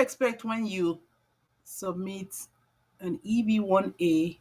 expect when you submit an EB-1A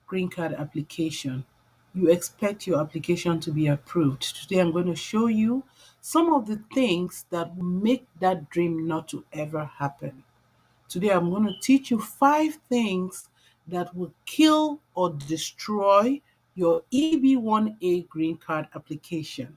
green card application? You expect your application to be approved. Today I'm going to show you some of the things that will make that dream not to ever happen. Today I'm going to teach you 5 things that will kill or destroy your EB-1A green card application.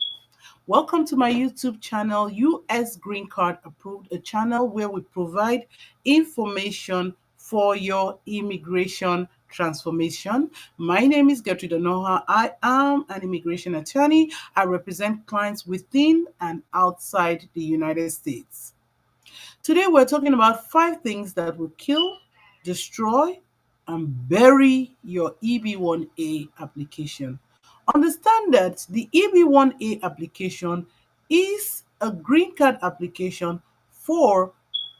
Welcome to my YouTube channel, US Green Card Approved, a channel where we provide information for your immigration transformation. My name is Gertrude Onuoha. I am an immigration attorney. I represent clients within and outside the United States. Today we're talking about 5 things that will kill, destroy, and bury your EB-1A application. Understand that the EB-1A application is a green card application for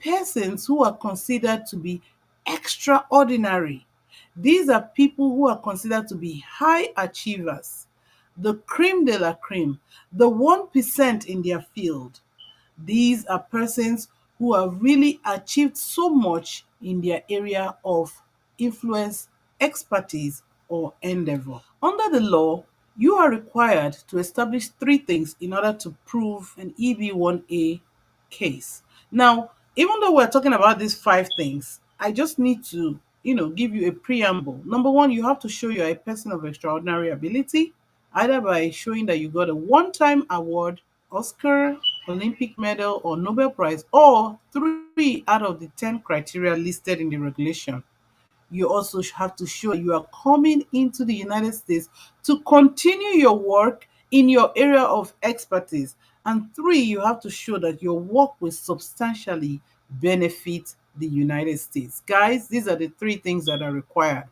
persons who are considered to be extraordinary. These are people who are considered to be high achievers, the creme de la creme, the 1% in their field. These are persons who have really achieved so much in their area of influence, expertise, or endeavor. Under the law, you are required to establish 3 things in order to prove an EB-1A case. Now, even though we're talking about these 5 things, I just need to, give you a preamble. Number 1, you have to show you're a person of extraordinary ability, either by showing that you got a one-time award, Oscar, Olympic medal, or Nobel Prize, or 3 out of the 10 criteria listed in the regulation. You also have to show you are coming into the United States to continue your work in your area of expertise. And 3, you have to show that your work will substantially benefit the United States. Guys, these are the 3 things that are required.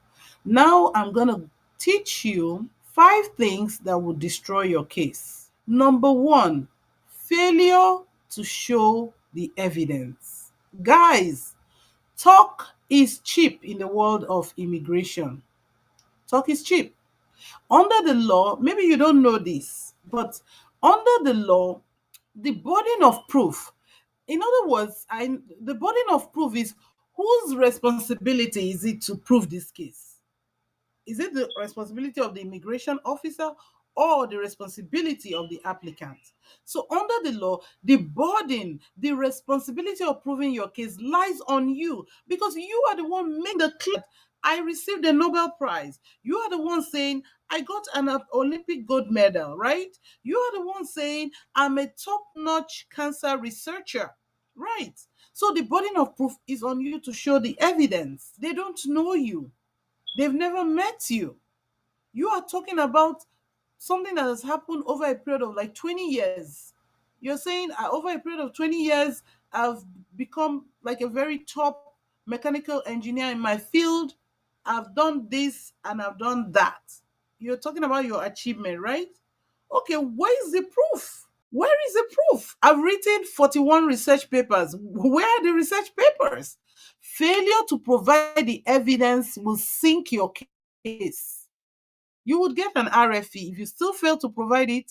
Now I'm going to teach you 5 things that will destroy your case. Number 1, failure to show the evidence. Guys, talk is cheap in the world of immigration. Talk is cheap. Under the law, maybe you don't know this, but under the law, the burden of proof, in other words, the burden of proof is whose responsibility is it to prove this case? Is it the responsibility of the immigration officer or the responsibility of the applicant? So under the law, the burden, the responsibility of proving your case lies on you, because you are the one making the claim. I received a Nobel Prize. You are the one saying, I got an Olympic gold medal, right? You are the one saying, I'm a top-notch cancer researcher, right? So the burden of proof is on you to show the evidence. They don't know you. They've never met you. You are talking about something that has happened over a period of like 20 years. You're saying over a period of 20 years, I've become like a very top mechanical engineer in my field. I've done this and I've done that. You're talking about your achievement, right? Okay, where is the proof? Where is the proof? I've written 41 research papers. Where are the research papers? Failure to provide the evidence will sink your case. You would get an RFE. If you still fail to provide it,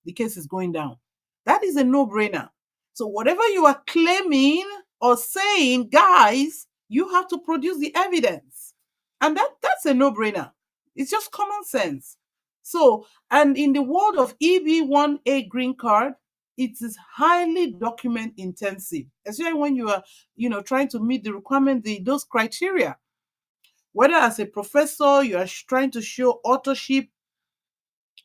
the case is going down. That is a no-brainer. So whatever you are claiming or saying, guys, you have to produce the evidence. And that's a no-brainer. It's just common sense. So, and in the world of EB-1A green card, it is highly document intensive, especially when you are, trying to meet the requirement, those criteria. Whether as a professor, you are trying to show authorship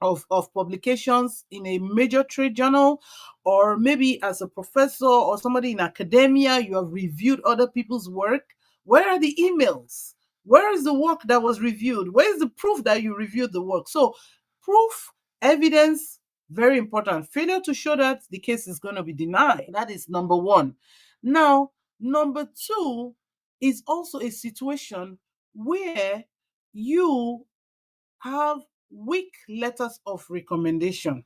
of publications in a major trade journal, or maybe as a professor or somebody in academia, you have reviewed other people's work. Where are the emails? Where is the work that was reviewed? Where is the proof that you reviewed the work? So proof, evidence, very important. Failure to show that, the case is going to be denied. That is number 1. Now, number 2 is also a situation where you have weak letters of recommendation.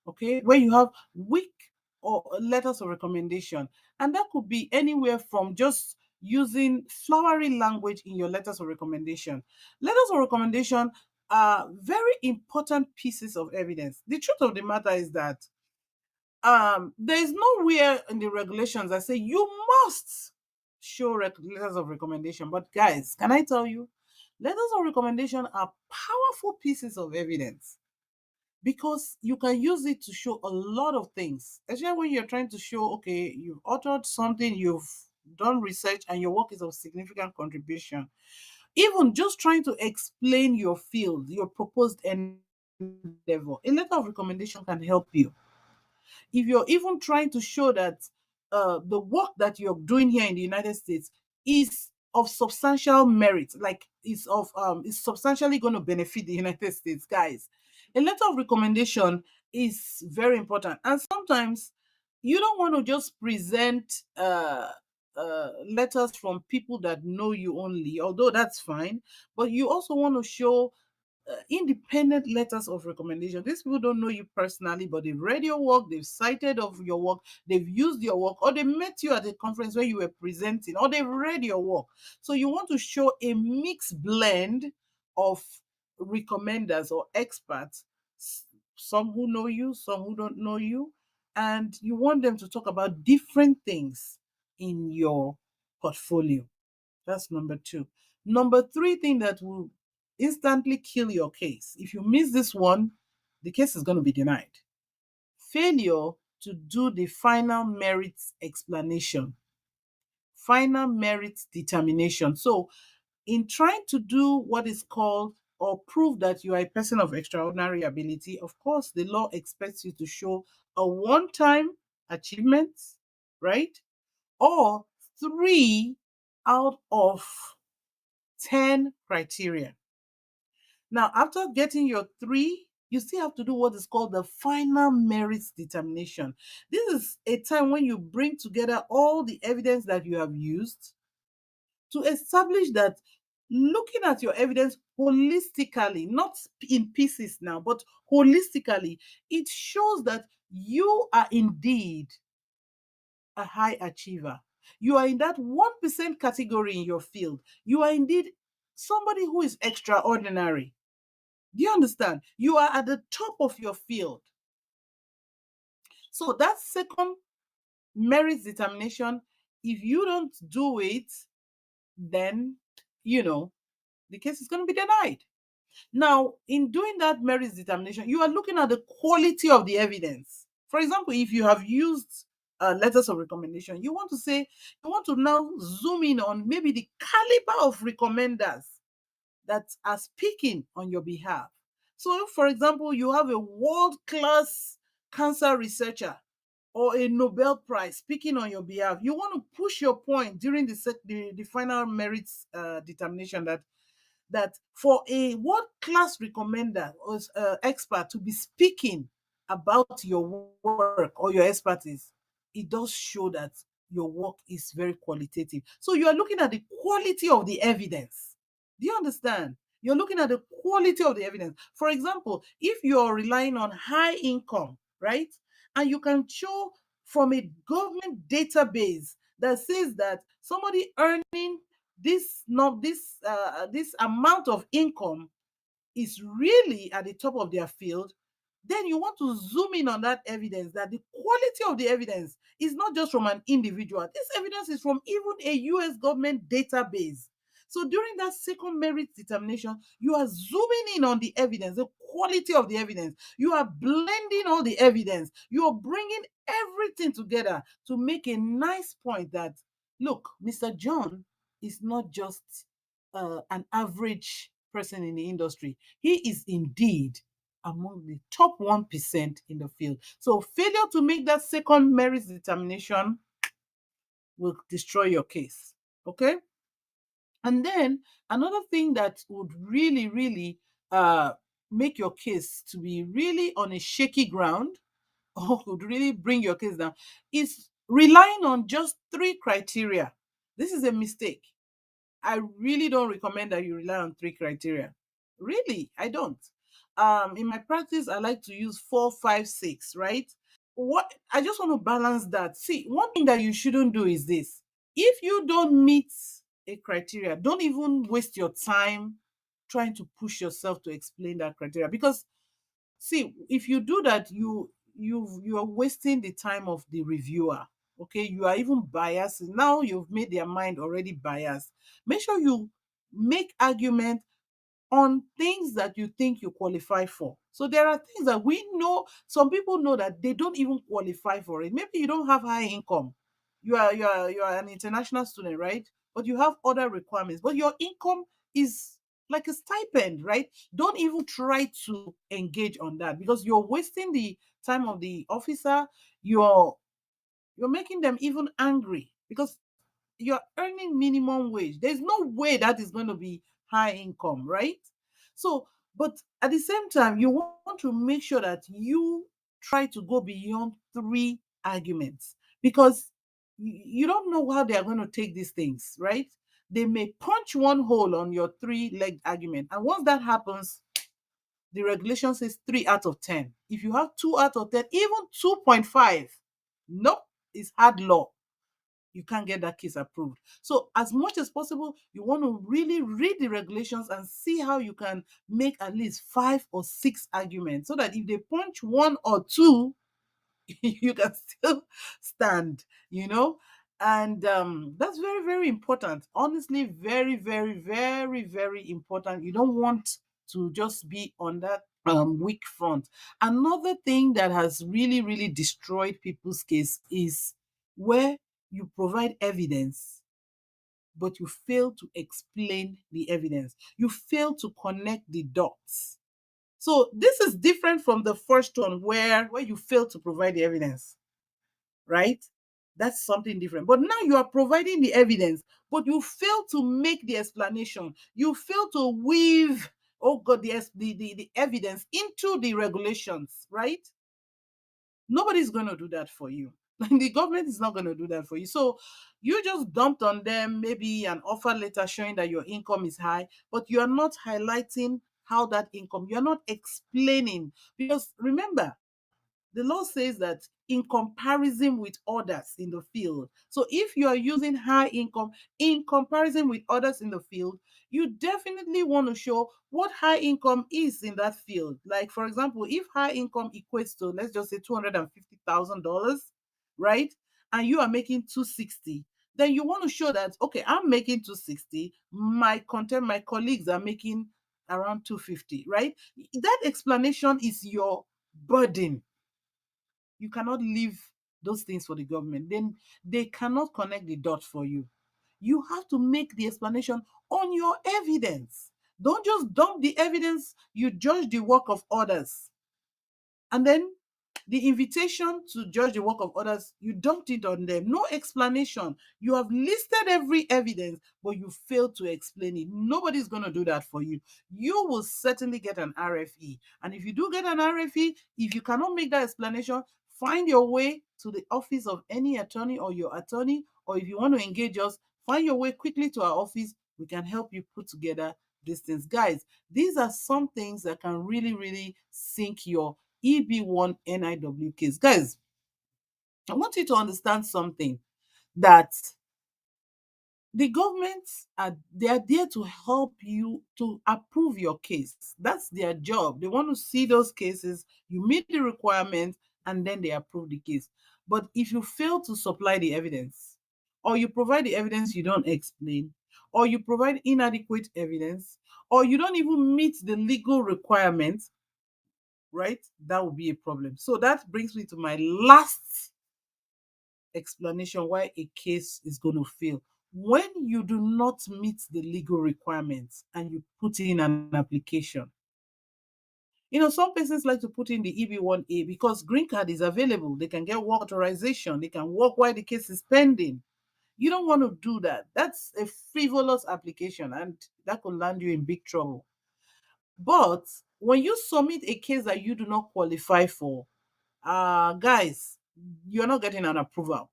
Okay, where you have weak or letters of recommendation, and that could be anywhere from just using flowery language in your letters of recommendation. Letters of recommendation are very important pieces of evidence. The truth of the matter is that there is nowhere in the regulations that say you must show letters of recommendation. But guys, can I tell you, letters of recommendation are powerful pieces of evidence because you can use it to show a lot of things, especially when you're trying to show, okay, you've authored something, you've done research, and your work is of significant contribution. Even just trying to explain your field, your proposed endeavor, a letter of recommendation can help you. If you're even trying to show that the work that you're doing here in the United States is of substantial merit, like is substantially going to benefit the United States, guys, a letter of recommendation is very important. And sometimes you don't want to just present letters from people that know you only, although that's fine, but you also want to show independent letters of recommendation. These people don't know you personally, but they've read your work, they've cited of your work, they've used your work, or they met you at a conference where you were presenting, or they've read your work. So you want to show a mixed blend of recommenders or experts, some who know you, some who don't know you, and you want them to talk about different things in your portfolio. That's number two. Number three thing that will instantly kill your case. If you miss this one, the case is going to be denied. Failure to do the final merits explanation, final merits determination. So, in trying to do what is called or prove that you are a person of extraordinary ability, of course, the law expects you to show a one time achievement, right? Or three out of 10 criteria. Now, after getting your three, you still have to do what is called the final merits determination. This is a time when you bring together all the evidence that you have used to establish that, looking at your evidence holistically, not in pieces now, but holistically, it shows that you are indeed a high achiever. You are in that 1% category in your field. You are indeed somebody who is extraordinary. Do you understand? You are at the top of your field. So that second merit determination, if you don't do it, then, you know, the case is going to be denied. Now, in doing that merit determination, you are looking at the quality of the evidence. For example, if you have used letters of recommendation, you want to say, you want to now zoom in on maybe the caliber of recommenders that are speaking on your behalf. So, if, for example, you have a world class cancer researcher or a Nobel Prize speaking on your behalf, you want to push your point during the final merits determination that for a world class recommender or expert to be speaking about your work or your expertise, it does show that your work is very qualitative. So you are looking at the quality of the evidence. Do you understand? You're looking at the quality of the evidence. For example, if you're relying on high income, right, and you can show from a government database that says that somebody earning this amount of income is really at the top of their field, then you want to zoom in on that evidence, that the quality of the evidence is not just from an individual. This evidence is from even a US government database. So during that second merit determination, you are zooming in on the evidence, the quality of the evidence. You are blending all the evidence. You are bringing everything together to make a nice point that, look, Mr. John is not just an average person in the industry. He is indeed among the top 1% in the field. So failure to make that second merit determination will destroy your case. Okay? And then another thing that would really, really make your case to be really on a shaky ground or would really bring your case down is relying on just three criteria. This is a mistake. I really don't recommend that you rely on three criteria. Really, I don't. In my practice, I like to use 4, 5, 6, right? What I just want to balance that. See, one thing that you shouldn't do is this. If you don't meet a criteria, don't even waste your time trying to push yourself to explain that criteria. Because see, if you do that, you are wasting the time of the reviewer. Okay, you are even biased. Now you've made their mind already biased. Make sure you make argument on things that you think you qualify for. So there are things that we know, some people know that they don't even qualify for it. Maybe you don't have high income. You are an international student, right? But you have other requirements. But your income is like a stipend, right? Don't even try to engage on that because you're wasting the time of the officer. You're making them even angry because you're earning minimum wage. There's no way that is going to be high income, right? So, but at the same time, you want to make sure that you try to go beyond three arguments because you don't know how they are going to take these things, right? They may punch one hole on your three-legged argument. And once that happens, the regulation says 3 out of 10. If you have 2 out of 10, even 2.5, nope, it's hard law. You can't get that case approved. So, as much as possible, you want to really read the regulations and see how you can make at least 5 or 6 arguments so that if they punch one or two, you can still stand, you know. And that's very, very important. Honestly, very, very, very, very important. You don't want to just be on that weak front. Another thing that has really, really destroyed people's case is where you provide evidence but you fail to explain the evidence. You fail to connect the dots. So this is different from the first one where you fail to provide the evidence, right? That's something different. But now you are providing the evidence, but you fail to make the explanation. You fail to weave, oh God, the evidence into the regulations, right? Nobody's going to do that for you. The government is not going to do that for you. So you just dumped on them maybe an offer letter showing that your income is high, but you are not highlighting how that income, you're not explaining. Because remember, the law says that in comparison with others in the field. So if you are using high income in comparison with others in the field, you definitely want to show what high income is in that field. Like, for example, if high income equates to, let's just say, $250,000, right? And you are making 260, then you want to show that, okay, I'm making 260, my colleagues are making around 250, right? That explanation is your burden. You cannot leave those things for the government. Then they cannot connect the dots for you. You have to make the explanation on your evidence. Don't just dump the evidence, you judge the work of others. And then the invitation to judge the work of others, you dumped it on them. No explanation. You have listed every evidence, but you failed to explain it. Nobody's going to do that for you. You will certainly get an RFE. And if you do get an RFE, if you cannot make that explanation, find your way to the office of any attorney or your attorney, or if you want to engage us, find your way quickly to our office. We can help you put together these things. Guys, these are some things that can really, really sink your EB-1 NIW case. Guys, I want you to understand something, that the governments are there to help you to approve your case. That's their job. They want to see those cases, you meet the requirements, and then they approve the case. But if you fail to supply the evidence, or you provide the evidence you don't explain, or you provide inadequate evidence, or you don't even meet the legal requirements, right? That would be a problem. So that brings me to my last explanation why a case is going to fail. When you do not meet the legal requirements and you put in an application, some persons like to put in the EB-1A because green card is available. They can get work authorization. They can work while the case is pending. You don't want to do that. That's a frivolous application and that could land you in big trouble. But when you submit a case that you do not qualify for, guys, you're not getting an approval.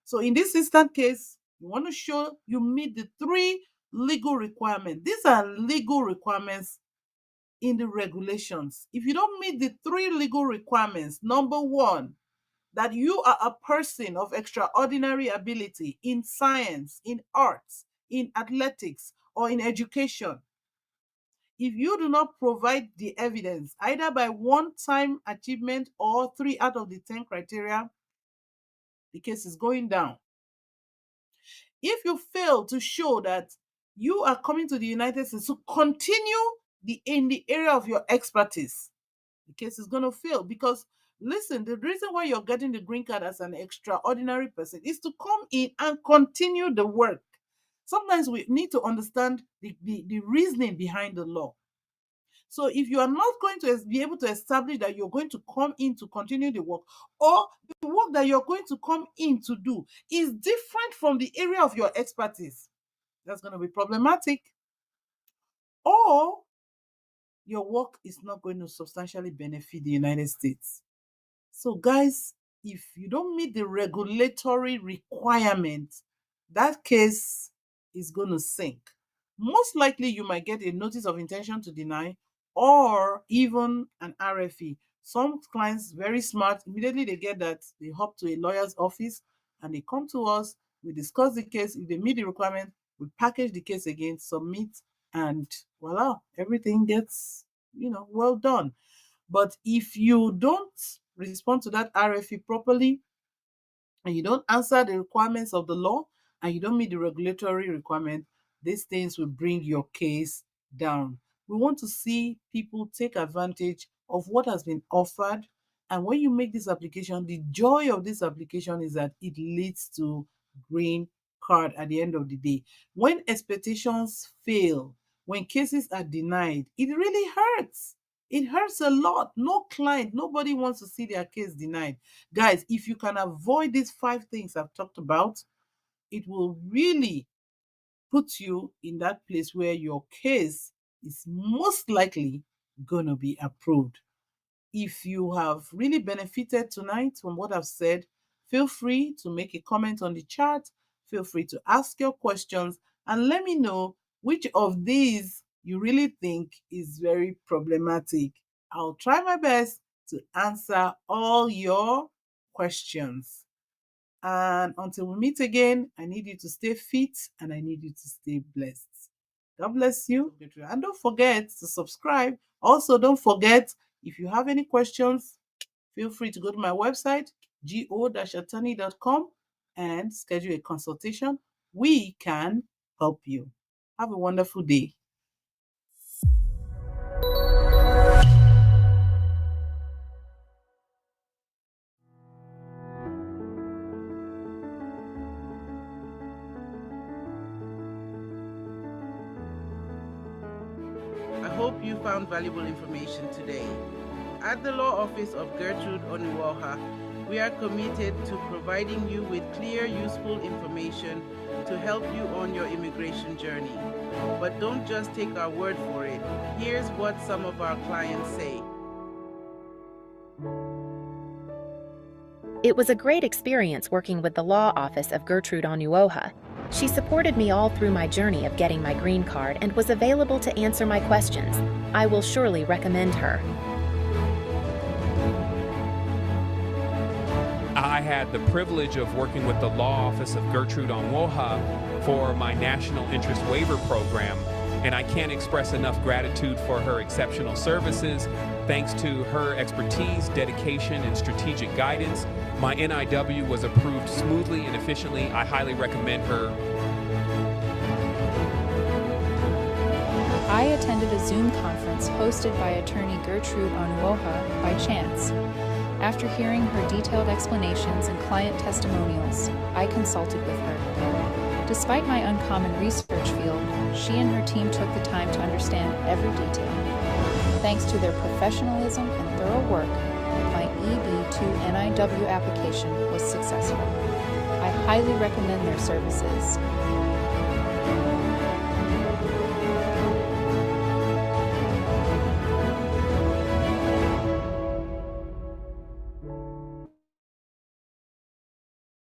So in this instant case, you want to show you meet the three legal requirements. These are legal requirements in the regulations. If you don't meet the three legal requirements, number one, that you are a person of extraordinary ability in science, in arts, in athletics, or in education. If you do not provide the evidence, either by one-time achievement or 3 out of the 10 criteria, The case is going down. If you fail to show that you are coming to the United States to continue in the area of your expertise, the case is going to fail. Because listen, the reason why you're getting the green card as an extraordinary person is to come in and continue the work. Sometimes we need to understand the reasoning behind the law. So if you are not going to be able to establish that you're going to come in to continue the work, or the work that you're going to come in to do is different from the area of your expertise, that's going to be problematic. Or your work is not going to substantially benefit the United States. So guys, if you don't meet the regulatory requirements, that case is going to sink. Most likely you might get a notice of intention to deny or even an RFE. Some clients, very smart, immediately they get that, they hop to a lawyer's office and they come to us, we discuss the case. If they meet the requirement, we package the case again, submit, and voila, everything gets, well done. But if you don't respond to that RFE properly, and you don't answer the requirements of the law, and you don't meet the regulatory requirement, these things will bring your case down. We want to see people take advantage of what has been offered. And when you make this application, the joy of this application is that it leads to green card at the end of the day. When expectations fail, when cases are denied, it really hurts. It hurts a lot. No client, nobody wants to see their case denied. Guys, if you can avoid these 5 things I've talked about, it will really put you in that place where your case is most likely going to be approved. If you have really benefited tonight from what I've said, feel free to make a comment on the chat. Feel free to ask your questions and let me know which of these you really think is very problematic. I'll try my best to answer all your questions. And until we meet again, I need you to stay fit and I need you to stay blessed. God bless you. And don't forget to subscribe. Also, don't forget, if you have any questions, feel free to go to my website, go-attorney.com, and schedule a consultation. We can help you. Have a wonderful day. I hope you found valuable information today. At the Law Office of Gertrude Onuoha, we are committed to providing you with clear, useful information to help you on your immigration journey. But don't just take our word for it. Here's what some of our clients say. It was a great experience working with the Law Office of Gertrude Onuoha. She supported me all through my journey of getting my green card and was available to answer my questions. I will surely recommend her. I had the privilege of working with the Law Office of Gertrude Onuoha for my National Interest Waiver Program, and I can't express enough gratitude for her exceptional services. Thanks to her expertise, dedication, and strategic guidance, my NIW was approved smoothly and efficiently. I highly recommend her. I attended a Zoom conference hosted by attorney Gertrude Onuoha by chance. After hearing her detailed explanations and client testimonials, I consulted with her. Despite my uncommon research field, she and her team took the time to understand every detail. Thanks to their professionalism and thorough work, my EB-1A application was successful. I highly recommend their services.